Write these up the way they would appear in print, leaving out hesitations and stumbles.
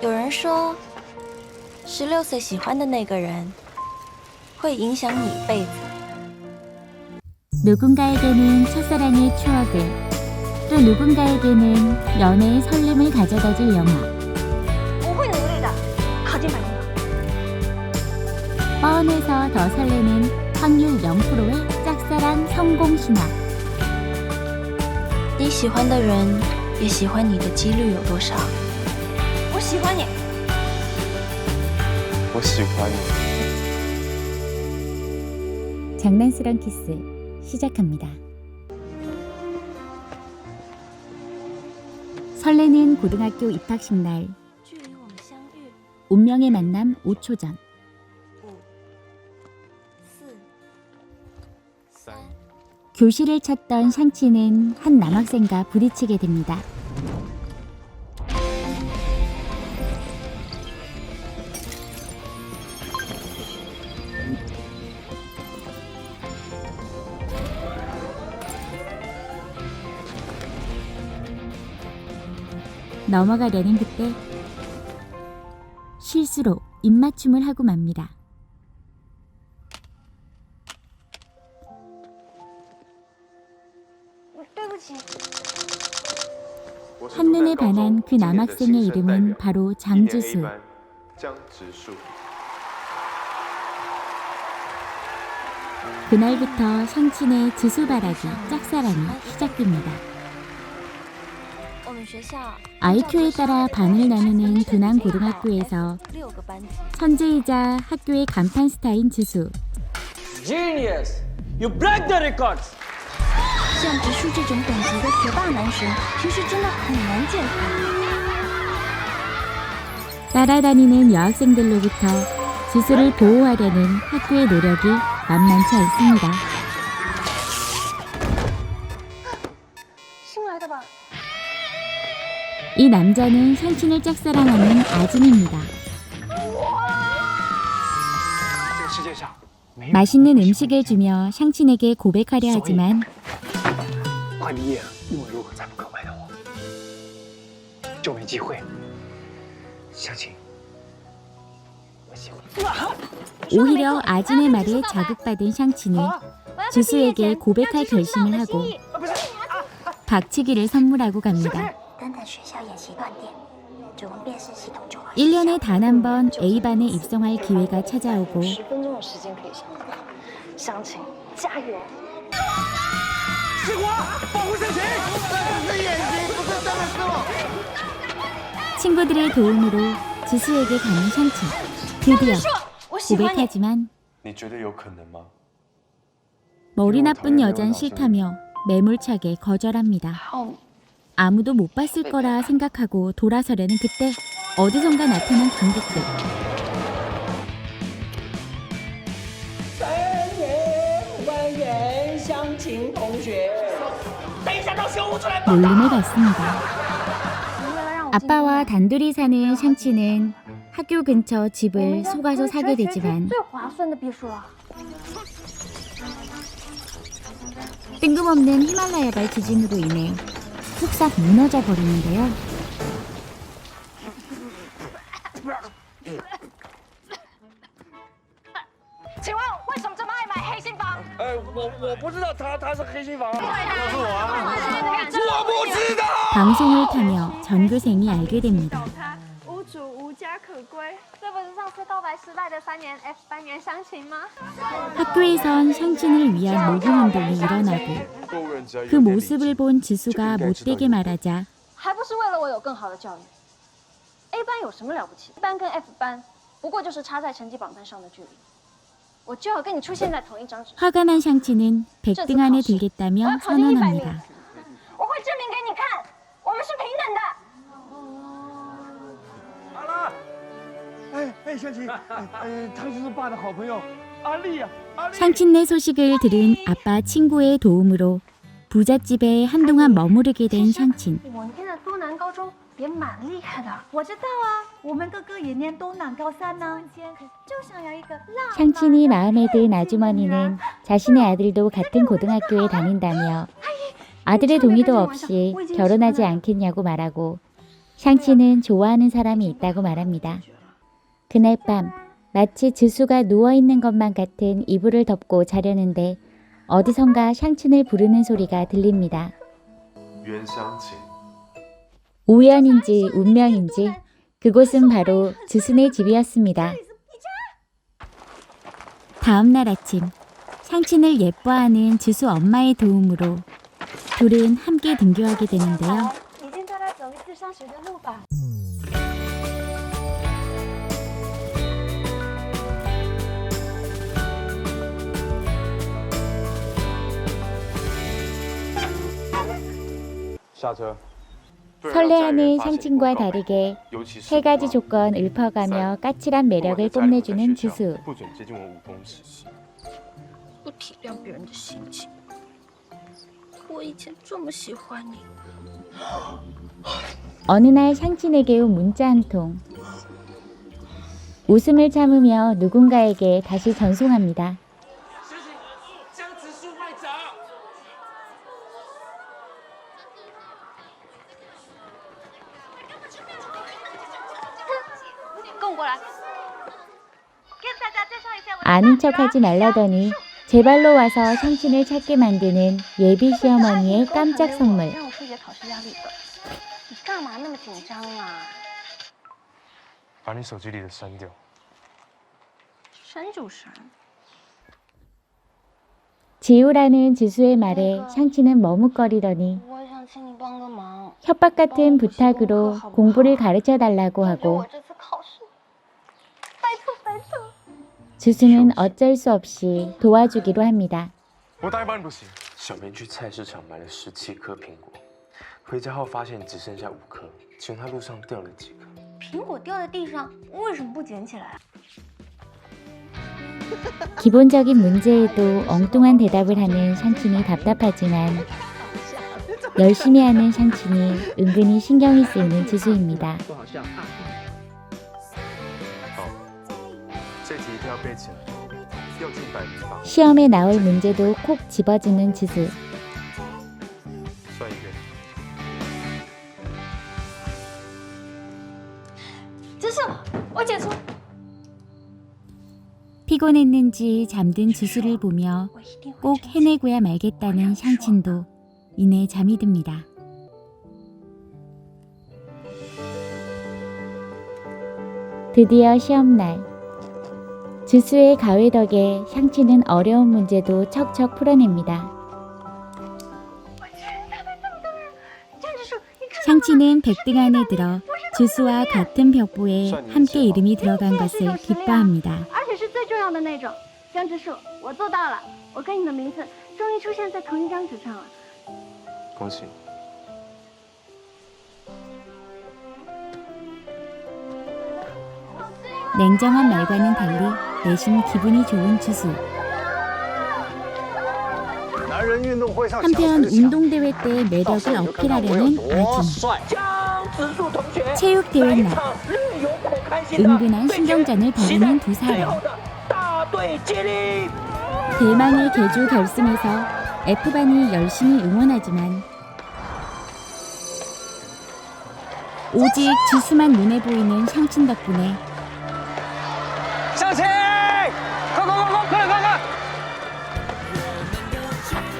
有人说，16岁喜欢的那个人会影响你一辈子。 누군가에게는 첫사랑의 추억을, 또 누군가에게는 연애의 설렘을 가져다줄 영화. 我会努力的，考进北大。 뻔해서 더 설레는 확률 0%의 짝사랑 성공 신화. 你喜欢的人也喜欢你的几率有多少？我喜欢你。我喜欢你。 장난스런 키스 시작합니다. 설레는 고등학교 입학식 날. 距离我们相遇 운명의 만남 5초 전. 5、4、3。 교실을 찾던 샹치는 한 남학생과 부딪히게 됩니다. 넘어가려는 그때 실수로 입맞춤을 하고 맙니다. 한눈에 반한 그 남학생의 이름은 바로 장지수. 그날부터 샹친의 지수바라기 짝사랑이 시작됩니다. IQ에 따라 반을 나누는 두난 고등학교에서 천재이자 학교의 간판 스타인 지수. Genius! You break the records! 像植树这种等级的学霸男神，平时真的很难见到。 따라다니는 여학생들로부터 지수를 보호하려는 학교의 노력이 만만치 않습니다. 新来的吧？ 이 남자는 샹친을 짝사랑하는 아진입니다. 맛있는 음식을 주며 샹친에게 고백하려 하지만 快毕业了，无论如何再不告白的话，就没机会。相亲，我喜欢。 오히려 아진의 말에 자극받은 샹친은 지수에게 고백할 결심을 하고 박치기를 선물하고 갑니다. 1년에 단 한 번 A반에 입성할 기회가 찾아오고 친구들의 도움으로 지수에게 가는 샹친. 드디어 고백하지만 머리 나쁜 여잔 싫다며 매몰차게 거절합니다. 아무도 못 봤을 거라 생각하고 돌아서려는 그때 어디선가 나타난 관객들. 놀림을 받습니다. 아빠와 단둘이 사는 샹치는 학교 근처 집을 속아서 사게 되지만 뜬금없는 히말라야발 지진으로 인해 푹싹 무너져 버리는데요. 방송을 타며 전교생이 알게 됩니다. 학교에선 샹친을 위한 모금 운동이 일어나고 그 모습을 본 지수가 못되게 말하자 화가 난 샹친은 100등 안에 들겠다며 선언합니다. 샹친네 소식을 들은 아빠 친구의 도움으로 부잣집에 한동안 머무르게 된 샹친. 也蛮厉害的。我知道啊，我们哥哥也念东南高三呢，就想要一个浪漫。 샹친이 마음에 든 아주머니는 자신의 아들도 같은 고등학교에 다닌다며 아들의 동의도 없이 결혼하지 않겠냐고 말하고 샹치는 좋아하는 사람이 있다고 말합니다. 그날 밤 마치 지수가 누워있는 것만 같은 이불을 덮고 자려는데 어디선가 샹친을 부르는 소리가 들립니다. 우연인지 운명인지 그곳은 바로 주순의 집이었습니다. 다음 날 아침 샹친을 예뻐하는 주수 엄마의 도움으로 둘은 함께 등교하게 되는데요. 你先带他走一次上学的路吧。 下车。 설레하는 샹친과 다르게 세 가지 조건 읊어가며 까칠한 매력을 뽐내주는 주수. 不准接近我武功时。不体谅别人的心情。我以前这么喜欢你， 어느 날 샹친에게 온 문자 한 통. 웃음을 참으며 누군가에게 다시 전송합니다. 跟我过来。跟大家介绍一下我的 아는 척하지 말라더니 제 발로 와서 샹친을 찾게 만드는 예비 시어머니의 깜짝 선물. 让我数学考试压力的。你干嘛那么紧张啊？把你手机里的删掉。删就删。 지우라는 주수의 말에 샹친은 머뭇거리더니 我想请你帮个忙。 협박 같은 부탁으로 공부를 가르쳐 달라고 我 하고 这次考试，拜托拜托。 주수는 어쩔 수 없이 도와주기로 합니다. 我答应帮你不行。小明去菜市场买了17颗苹果，回家后发现只剩下5颗，请问他路上掉了几颗？苹果掉在地上，为什么不捡起来？ 기본적인 문제에도 엉뚱한 대답을 하는 샹친이 답답하지만 열심히 하는 샹친이 은근히 신경이 쓰이는 주수입니다. 这题一定要背起来，要进100名榜。 시험에 나올 문제도 콕 집어주는 주수. 算一遍。这是我解出。 피곤했는지 잠든 주수를 보며 꼭 해내고야 말겠다는 샹친도 이내 잠이 듭니다. 드디어 시험날. 주수의 가회 덕에 샹친은 어려운 문제도 척척 풀어냅니다. 샹친은 100등 안에 들어 주수와 같은 벽보에 함께 이름이 들어간 것을 기뻐합니다. 而且是最重要的那种。江直树，我做到了，我跟你的名字终于出现在同一张纸上了。恭喜。 냉정한 말과는 달리 내심 기분이 좋은 주수. 한편 운동대회 때 매력을 어필하려는 아진. 체육대회 날 은근한 신경전을 벌이는 두 사람. 대망의 개조 결승에서 F반이 열심히 응원하지만 오직 주수만 눈에 보이는 샹친 덕분에 向前，快快快快，快点快快！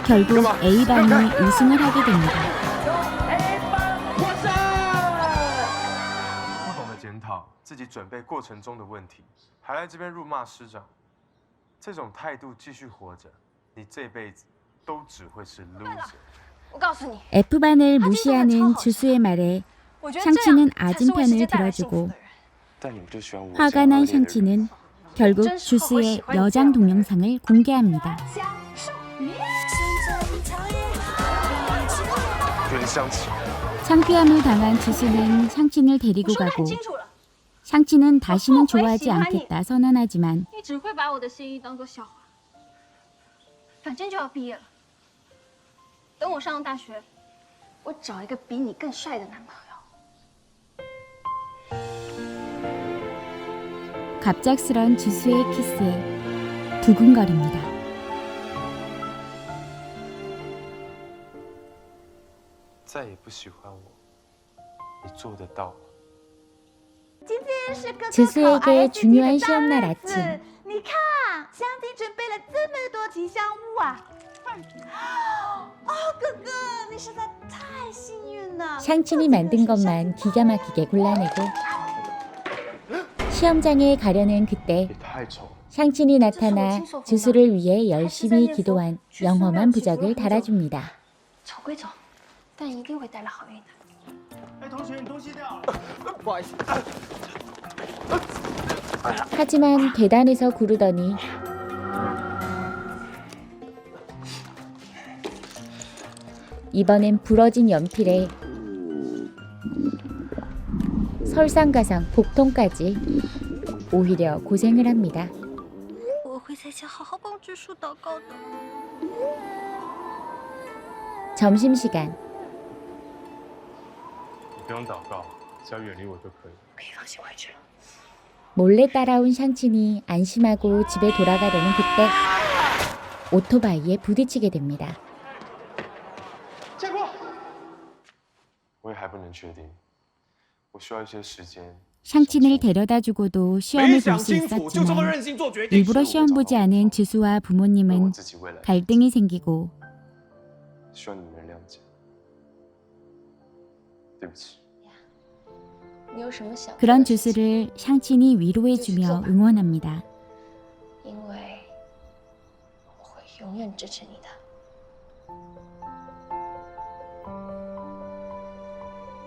결국 A반이 우승을 하게 됩니다. 不懂得检讨自己准备过程中的问题，还来这边辱骂师长，这种态度继续活着，你这辈子都只会是 loser。 我告诉你， F반을 무시하는 주수의 말에 我觉得 샹치는 这样才 아진 是为世 편을 界带来幸福 들어주고 的人。 但你不就喜欢我 화가 난 샹치는 결국 주수의 여장 동영상을 공개합니다. 原相亲， 창피함을 당한 주수는 샹친을 데리고 我说得 가고 很清楚了， 샹친은 다시는 좋아하지 않겠다 선언하지만 你只会把我的心意当做笑话。反正就要毕业了，等我上了大学，我找一个比你更帅的男朋友。 갑작스런 주수의 키스에 두근거립니다. 再也不喜欢我，你做得到吗？ 지수에게 중요한 시험날 아침. 你看，香缇准备了这么多吉祥物啊！哦，哥哥，你实在太幸运了。 샹친이 만든 것만 기가 막히게 골라내고 시험장에 가려는 그때 也太丑了。 샹친이 나타나 지수를 위해 열심히 기도한 영험한 부적을 달아줍니다. 丑归丑，但一定会带来好运的。哎，同学，你东西掉。 不好意思， 하지만 계단에서 구르더니 이번엔 부러진 연필에 설상가상 복통까지 오히려 고생을 합니다. 我会在家好好帮知树祷告的。 점심시간 你不用祷告，只要远离我就可以。 可以放心回去了。 몰래 따라온 샹친이 안심하고 집에 돌아가려는 그때 오토바이에 부딪히게 됩니다. 建国，我也还不能确定，我需要一些时间。 샹친을 데려다주고도 시험을 볼 수 있었지만 일부러 시험 보지 않은 지수와 为我 부모님은 自己未来， 갈등이 생기고 希望你能谅解。对不起。 你有什么想？ 그런 지수를 샹친이 위로해주며 응원합니다. 因为我会永远支持你的。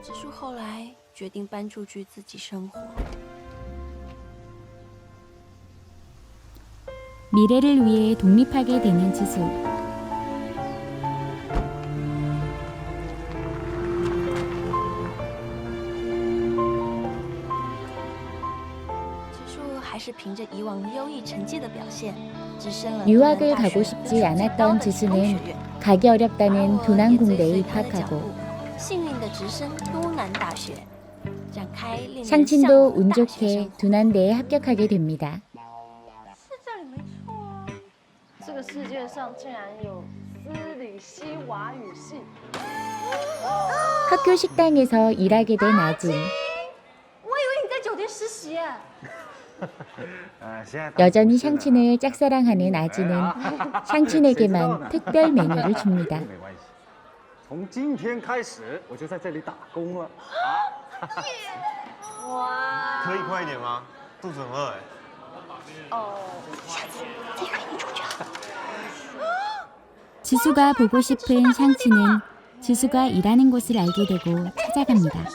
知树后来决定搬出去自己生活。 미래를 위해 독립하게 되는 지수. 유학을 가고 싶지 않았던 지수는 가기 어렵다는 두난공대에 입학하고 샹친도 운 좋게 두난대에 합격하게 됩니다. 是这里没错啊。这个世界上竟然有斯里希瓦语系。 학교 식당에서 일하게 된 아진. 我以为你在酒店实习耶。 여전히 샹친을 짝사랑하는 아진은 샹친에게만 특별 메뉴를 줍니다. 从今天开始我就在这里打工了。哇！可以快一点吗？肚子很饿哎。哦。 지수가 보고 싶은 샹친은 지수가 일하는 곳을 알게 되고 찾아갑니다.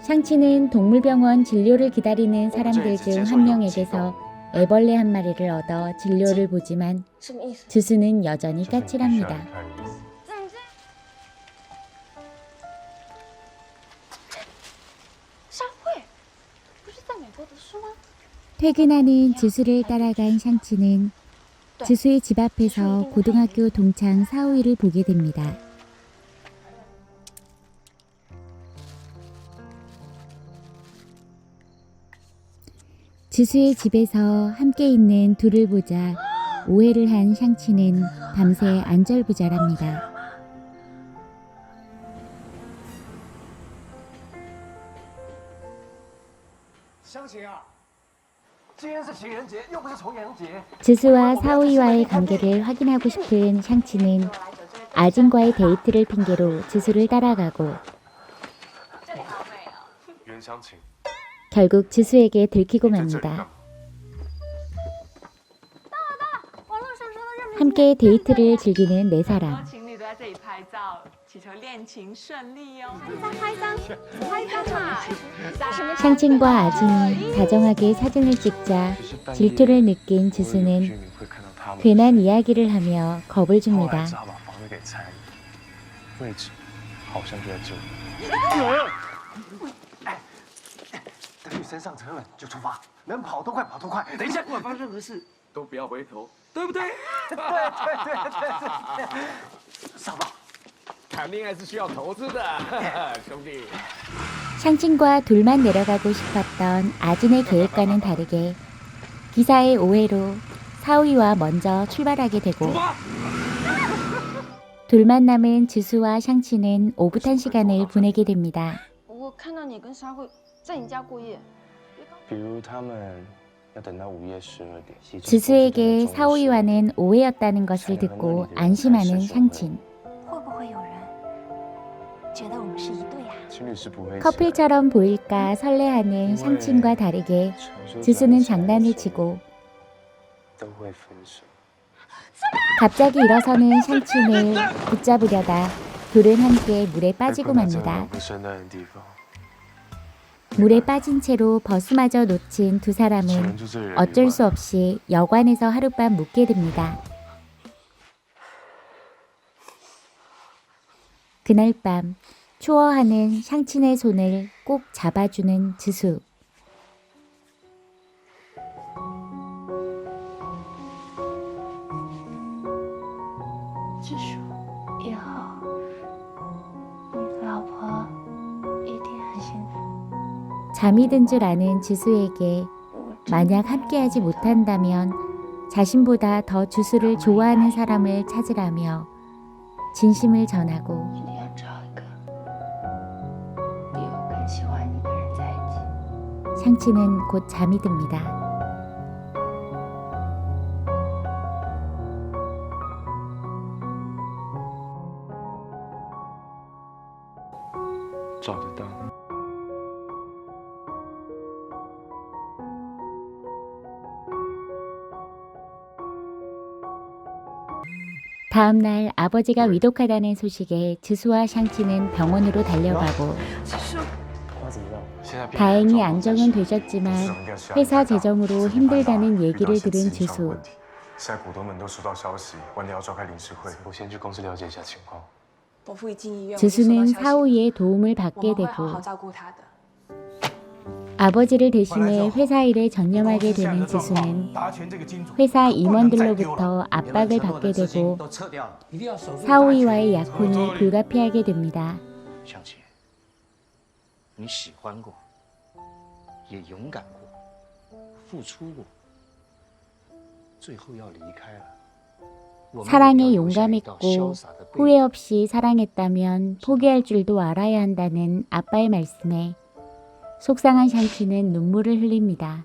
샹친은 동물병원 진료를 기다리는 사람들 중 한 명에게서 애벌레 한 마리를 얻어 진료를 보지만 什么意思？ 지수는 여전히 까칠합니다. 商会不是在美国读书吗？ 퇴근하는 지수를 따라간 샹친은 지수의 집 앞에서 고등학교 동창 사오이를 보게 됩니다. 지수의 집에서 함께 있는 둘을 보자 오해를 한 샹친은 밤새 안절부절합니다. 湘琴啊，今天是情人节，又不是重阳节。 지수와 사오이와의 관계를 확인하고 싶은 샹친은 아진과의 데이트를 핑계로 지수를 따라가고 결국 지수에게 들키고 맙니다. 함께 데이트를 즐기는 네 사람. 情侣都在这里拍照，祈求恋情顺利哦。拍一张，拍一张嘛。 샹친과 아진이 다정하게 사진을 찍자 질투를 느낀 지수는 괜한 이야기를 하며 겁을 줍니다. 等女生上车了就出发，能跑多快跑多快。等一下，不管发生任何事都不要回头，对不对？对。上吧。谈恋爱是需要投资的，兄弟。 샹친과 둘만 내려가고 싶었던 아진의 계획과는 다르게 기사의 오해로 사오이와 먼저 출발하게 되고 둘만 남은 지수와 샹치는 오붓한 시간을 보내게 됩니다. 我看到你跟沙慧在你家过夜，比如他们要等到午夜12点。 지수에게 사오이와는 오해였다는 것을 듣고 안심하는 샹친. 会不会有人觉得我们是一对啊？ 커플처럼 보일까 설레하는 샹친과 다르게 지수는 장난을 치고 갑자기 일어서는 샹친을 붙잡으려다 둘은 함께 물에 빠지고 맙니다. 물에 빠진 채로 버스마저 놓친 두 사람은 어쩔 수 없이 여관에서 하룻밤 묵게 됩니다. 그날 밤 추워하는 샹친의 손을 꼭 잡아주는 지수. 支书也好，你老婆一定很幸福。 잠이 든 줄 아는 지수에게 만약 함께하지 못한다면 자신보다 더 지수를 좋아하는 사람을 찾으라며 진심을 전하고 一定要找一个比我更喜欢你的人在一起。 샹치는 곧 잠이 듭니다. 다음 날 아버지가 위독하다는 소식에 지수와 샹치는 병원으로 달려가고 다행히 안정은 되셨지만 회사 재정으로 힘들다는 얘기를 들은 지수. 现在股东们都收到消息，晚点要召开理事会。我先去公司了解一下情况。 伯父一进医院， 지수는 사오이의 도움을 받게 我们会 되고 好好照顾他的。 아버지를 대신해 회사 일에 전념하게 되는 지수는 회사 임원들로부터 압박을 받게 되고 사오이와의 약혼이 불가피하게 됩니다. 相亲，你喜欢过，也勇敢过，付出过，最后要离开了。 사랑에 용감했고 후회 없이 사랑했다면 포기할 줄도 알아야 한다는 아빠의 말씀에 속상한 샹치는 눈물을 흘립니다.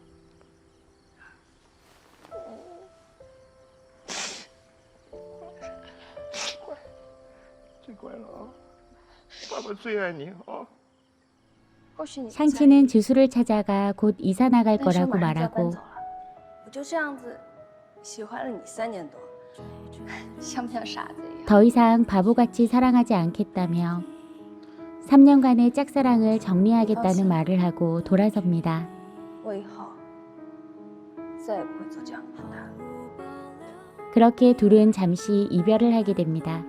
最乖了啊，爸爸最爱你啊。 或许你 샹치는 지수를 찾아가 곧 이사 나갈 但是 거라고 马上就要搬 말하고 走了，我就这样子喜欢了你3年多，像不像傻子一样？ 더 이상 바보같이 사랑하지 않겠다며 3년간의 짝사랑을 정리하겠다는 말을 하고 돌아섭니다. 我以后再也不会做这样的他。 그렇게 둘은 잠시 이별을 하게 됩니다.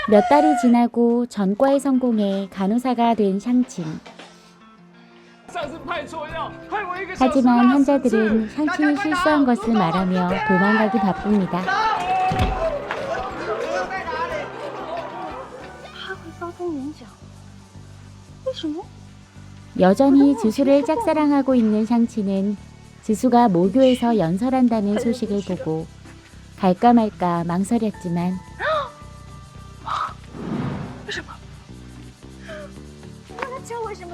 몇 달이 지나고 전과에 성공해 간호사가 된 샹친. 하지만 환자들은 샹친이 실수한 것을 말하며 도망가기 바쁩니다. 他会遭中年奖，为什么？ 여전히 지수를 짝사랑하고 있는 샹치는 지수가 모교에서 연설한다는 소식을 보고 갈까 말까 망설였지만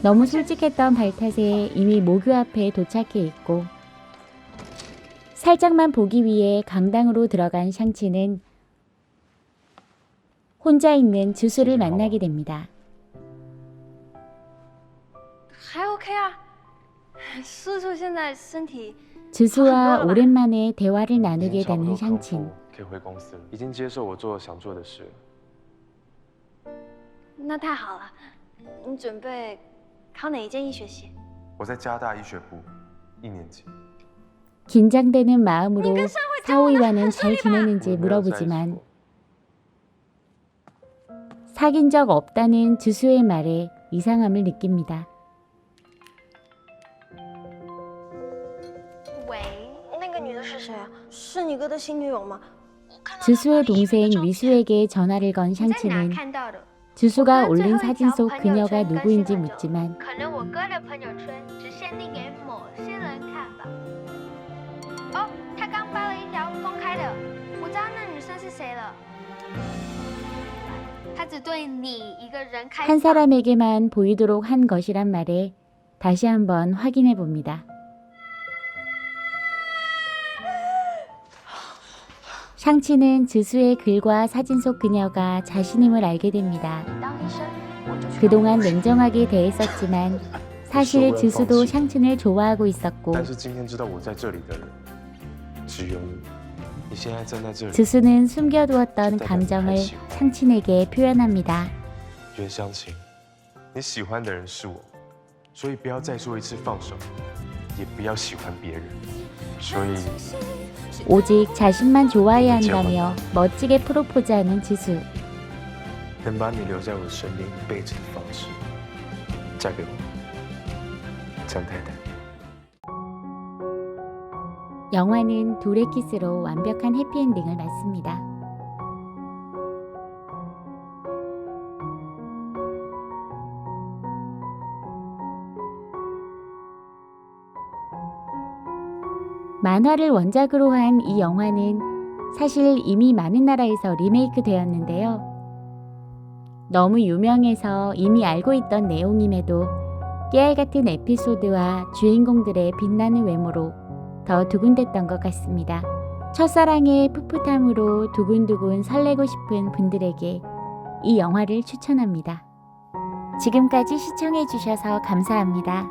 너무 솔직했던 발탓에 이미 모교 앞에 도착해 있고 살짝만 보기 위해 강당으로 들어간 샹치는 혼자 있는 지수를 만나게 됩니다. 还 OK 啊，叔叔现在身体 지수와 오랜만에 대화를 나누게 되는 샹친. 可以回公司了，已经接受我做想做的事了。那太好了。你准备考哪一间医学系？我在加大医学部1年级。 긴장되는 마음으로 사오이와는 잘 지내는지 물어보지만 사귄 적 없다는 지수의 말에 이상함을 느낍니다. 喂，那个女的是谁啊？是你哥的新女友吗？ 지수의 동생 위수에게 전화를 건 你在哪 샹치는 看到的？ 주수가 올린 사진 속 그녀가 누구인지 묻지만 可能我哥的朋友圈只限定给某些人看吧。哦，他刚发了一条公开的，我知道那女生是谁了。他只对你一个人开 한 放。 사람에게만 보이도록 한 것이란 말에 다시 한번 확인해 봅니다. 샹치는 지수의 글과 사진 속 그녀가 자신임을 알게 됩니다. 当医生，我就去 그동안 냉정하게 대했었지만 사실 지수도 샹친을 좋아하고 있었고 但是今天知道我在这里的人，只有你。你现在站在这里， 지수는 숨겨두었던 감정을 샹친에게 표현합니다. 袁湘琴，你喜欢的人是我，所以不要再说一次放手，也不要喜欢别人。所以 오직 자신만 좋아해야 한다며 멋지게 프로포즈하는 지수. 能把你留在我身边一辈子的方式，嫁给我，江太太。 영화는 둘의 키스로 완벽한 해피엔딩을 맞습니다. 만화를 원작으로 한 이 영화는 사실 이미 많은 나라에서 리메이크 되었는데요. 너무 유명해서 이미 알고 있던 내용임에도 깨알 같은 에피소드와 주인공들의 빛나는 외모로 더 두근댔던 것 같습니다. 첫사랑의 풋풋함으로 두근두근 설레고 싶은 분들에게 이 영화를 추천합니다. 지금까지 시청해주셔서 감사합니다.